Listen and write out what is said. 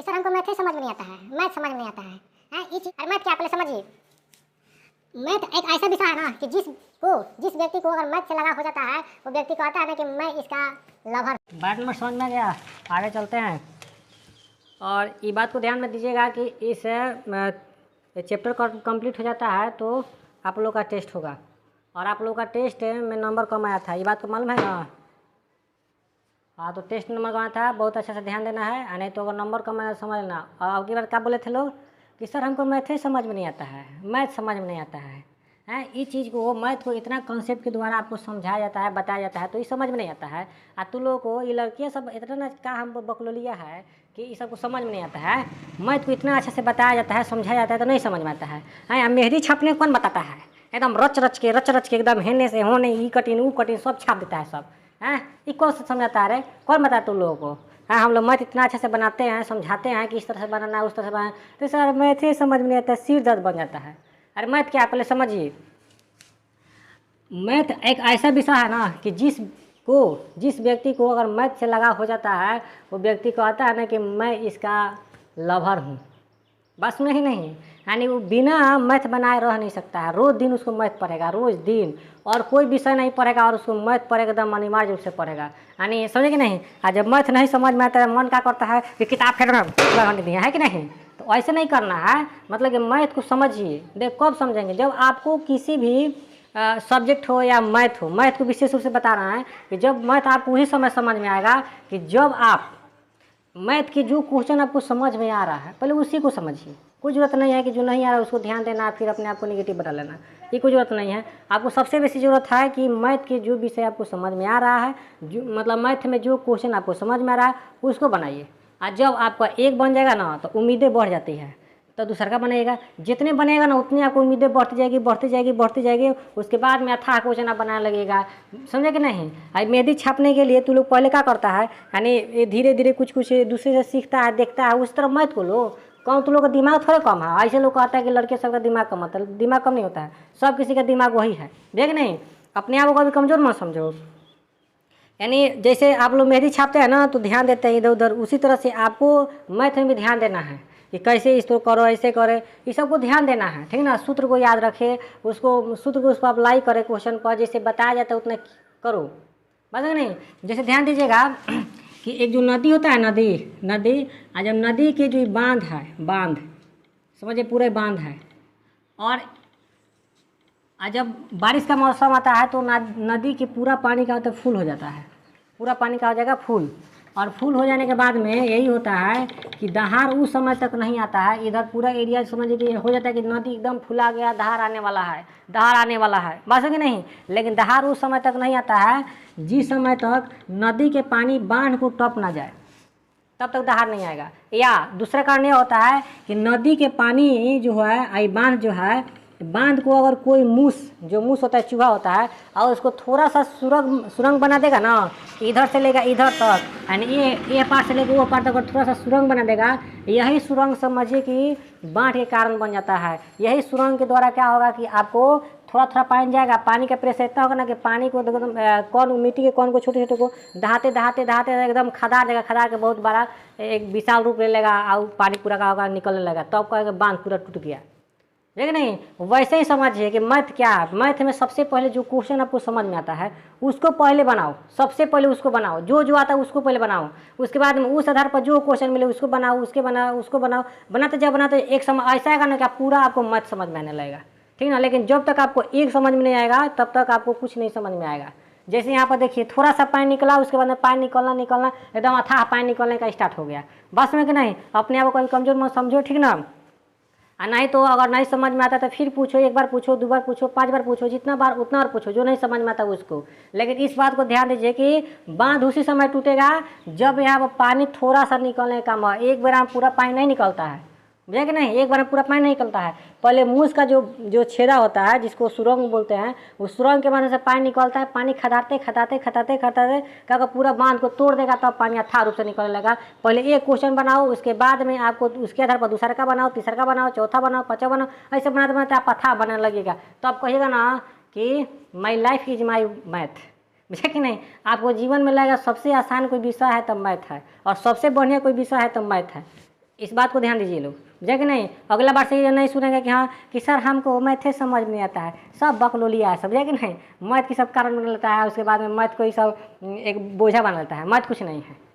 कि सर हमको मैथ ही समझ में नहीं आता है, मैथ समझ में नहीं आता है। अरे मैथ क्या, पहले समझिए। मैथ एक ऐसा विषय है ना कि जिस व्यक्ति को अगर मैथ से लगाव हो जाता है, वो व्यक्ति को आता है ना कि मैं इसका लवर। बात नंबर समझ में आ गया, आगे चलते हैं। और ये बात को ध्यान में दीजिएगा कि इस चैप्टर कंप्लीट हो जाता है तो आप लोग का टेस्ट होगा, और आप लोग का टेस्ट में नंबर कम आया था, ये बात को मालूम है ना। हाँ, तो टेस्ट नंबर कम आया था, बहुत अच्छे से ध्यान देना है, नहीं तो अगर नंबर कम आया समझ लेना। और अगली बार क्या बोले थे लोग कि सर हमको मैथ ही समझ में नहीं आता है, मैथ समझ में नहीं आता है। इस चीज़ को, मैथ को इतना कॉन्सेप्ट के द्वारा आपको समझाया जाता है, बताया जाता है, तो ये समझ में नहीं आता है। तुम लोगों को ये लड़कियाँ सब इतना ना का हम बकलोलिया है कि ये सबको समझ में नहीं आता है। मैथ को इतना अच्छे से बताया जाता है, समझाया जाता है, तो नहीं समझ में आता है। मेहंदी छापने कौन बताता है, एकदम रच रच के एकदम हेने से होने, ई कटिंग ऊ कटिंग सब छाप देता है सब। ये कौन से समझाता है रे, कौन बताया तुम लोगों को। हम लोग मैथ इतना अच्छे से बनाते हैं, समझाते हैं कि इस तरह से बनाना है, उस तरह से बनाना, तो सर मैथ ही समझ में नहीं आता, सिर दर्द बन जाता है। अरे मैथ क्या, पहले समझिए। मैथ एक ऐसा विषय है ना कि जिस व्यक्ति को अगर मैथ से लगाव हो जाता है, वो व्यक्ति को आता है ना कि मैं इसका लवर हूँ। बस में ही नहीं, यानी वो बिना मैथ बनाए रह नहीं सकता है। रोज़ दिन उसको मैथ पढ़ेगा, रोज़ दिन, और कोई विषय नहीं पढ़ेगा और उसको मैथ पढ़ेगा, एकदम अनिवार्य रूप से पढ़ेगा। यानी समझे कि नहीं। जब मैथ नहीं समझ में आता है, मन क्या करता है कि किताब फेंकना घंटे दिया है कि नहीं। तो ऐसे नहीं करना है, मतलब कि मैथ को समझिए। देख कब समझेंगे, जब आपको किसी भी सब्जेक्ट हो या मैथ हो, मैथ को विशेष रूप से बता रहा है कि जब मैथ आपको वही समय समझ में आएगा कि जब आप मैथ की जो क्वेश्चन आपको समझ में आ रहा है, पहले उसी को समझिए। कोई ज़रूरत नहीं है कि जो नहीं आ रहा है उसको ध्यान देना, फिर अपने आप को नेगेटिव बना लेना, ये कोई ज़रूरत नहीं है। आपको सबसे बेसी ज़रूरत है कि मैथ के जो विषय आपको समझ में आ रहा है, जो मतलब मैथ में जो क्वेश्चन आपको समझ में आ रहा है उसको बनाइए। और जब आपका एक बन जाएगा ना तो उम्मीदें बढ़ जाती है, तो दूसरा का बनेगा। जितने बनेगा ना उतनी आपको उम्मीदें बढ़ती जाएगी। उसके बाद में अथाह क्वेश्चन आप बनाने लगेगा, समझे कि नहीं। मेहंदी छापने के लिए तू लोग पहले क्या करता है, यानी धीरे धीरे कुछ दूसरे से सीखता है, देखता है, उस तरह मैथ को लो। कौन तुम लोग का दिमाग थोड़ा कम है। ऐसे लोग कहता है कि लड़के सबका दिमाग कम होता है, दिमाग कम नहीं होता है, सब किसी का दिमाग वही है, देख नहीं। अपने आप को कभी कमज़ोर मत समझो। यानी जैसे आप लोग मेहंदी छापते हैं ना तो ध्यान देते हैं इधर उधर, उसी तरह से आपको मैथ में भी ध्यान देना है कि कैसे इसको करो, ऐसे करे, ये सबको ध्यान देना है, ठीक ना। सूत्र को याद रखे, उसको सूत्र को उसको अप्लाई करें क्वेश्चन पर, जैसे बताया जाता है उतना करो, बस नहीं। जैसे ध्यान दीजिएगा कि एक जो नदी होता है, नदी जब नदी के जो बांध समझिए पूरे बांध है, और जब बारिश का मौसम आता है तो नदी के पूरा पानी का मतलब फुल हो जाता है, पूरा पानी का हो जाएगा फुल। और फुल हो जाने के बाद में यही होता है कि दहार उस समय तक नहीं आता है, इधर पूरा एरिया समझिए कि हो जाता है कि नदी एकदम फुला गया, दहार आने वाला है, बस कि नहीं। लेकिन दहार उस समय तक नहीं आता है जिस समय तक नदी के पानी बांध को टप ना जाए, तब तक दहार नहीं आएगा। या दूसरा कारण यह होता है कि नदी के पानी जो है, बांध को अगर कोई मूस होता है, चूहा होता है, और उसको थोड़ा सा सुरंग बना देगा ना, इधर से लेगा इधर तक, यानी ये पार से लेकर वो पार तक अगर थोड़ा सा सुरंग बना देगा, यही सुरंग समझिए कि बाढ़ के कारण बन जाता है। यही सुरंग के द्वारा क्या होगा कि आपको थोड़ा पानी जाएगा, पानी का प्रेशर इतना होगा ना कि पानी को एकदम मिट्टी के कौन को छोटे को दहाते एकदम खदार देगा, खदार के बहुत बड़ा एक विशाल रूप ले लेगा, और पानी पूरा का होगा निकलने लगेगा, तब कहेगा बांध पूरा टूट गया, ठीक नहीं। वैसे ही समझिए कि मैथ क्या है। मैथ में सबसे पहले जो क्वेश्चन आपको समझ में आता है उसको पहले बनाओ, सबसे पहले उसको बनाओ, जो आता है उसको पहले बनाओ। उसके बाद में उस आधार पर जो क्वेश्चन मिले उसको बनाओ, उसको बनाओ। बनाते एक समय ऐसा आएगा ना कि पूरा आपको मैथ समझ में आने लगेगा, ठीक ना। लेकिन जब तक आपको एक समझ में नहीं आएगा तब तक आपको कुछ नहीं समझ में आएगा। जैसे यहाँ पर देखिए थोड़ा सा पानी निकला, उसके बाद में पानी निकलना एकदम अथाह पानी निकलने का स्टार्ट हो गया, बस में कि नहीं। अपने आप को कभी कमजोर मत समझो, ठीक ना। नहीं तो अगर नहीं समझ में आता तो फिर पूछो, एक बार पूछो, 2 बार पूछो, 5 बार पूछो, जितना बार उतना बार पूछो, जो नहीं समझ में आता उसको। लेकिन इस बात को ध्यान दीजिए कि बांध उसी समय टूटेगा जब यहाँ पर पानी थोड़ा सा निकलने का, एक बार पूरा पानी नहीं निकलता है, बुझे कि नहीं। एक बार पूरा पानी नहीं निकलता है, पहले मूस का जो छेदा होता है जिसको सुरंग बोलते हैं, उस सुरंग के माध्यम से पानी निकलता है। पानी खदाते क्या पूरा बांध को तोड़ देगा, तब पानी अथाह रूप से निकलने लगा। पहले एक क्वेश्चन बनाओ, उसके बाद में आपको उसके आधार पर दूसरा का बनाओ, तीसरा का बनाओ, चौथा बनाओ, पांचवा बनाओ, ऐसे बनाते आप अथाह बनाने लगेगा। तो आप कहिएगा ना कि my life is my math, बुझे कि नहीं। आपको जीवन में लगेगा सबसे आसान कोई विषय है तो मैथ है, और सबसे बढ़िया कोई विषय है तो मैथ है। इस बात को ध्यान दीजिए लोग, समझे कि नहीं। अगला बार से ये नहीं सुनेंगे कि हाँ कि सर हमको मैथे समझ नहीं आता है, सब बकलोलिया है, समझे कि नहीं। मैथ की सब कारण बना लेता है, उसके बाद में मैथ को ही सब एक बोझा बना लेता है। मैथ कुछ नहीं है।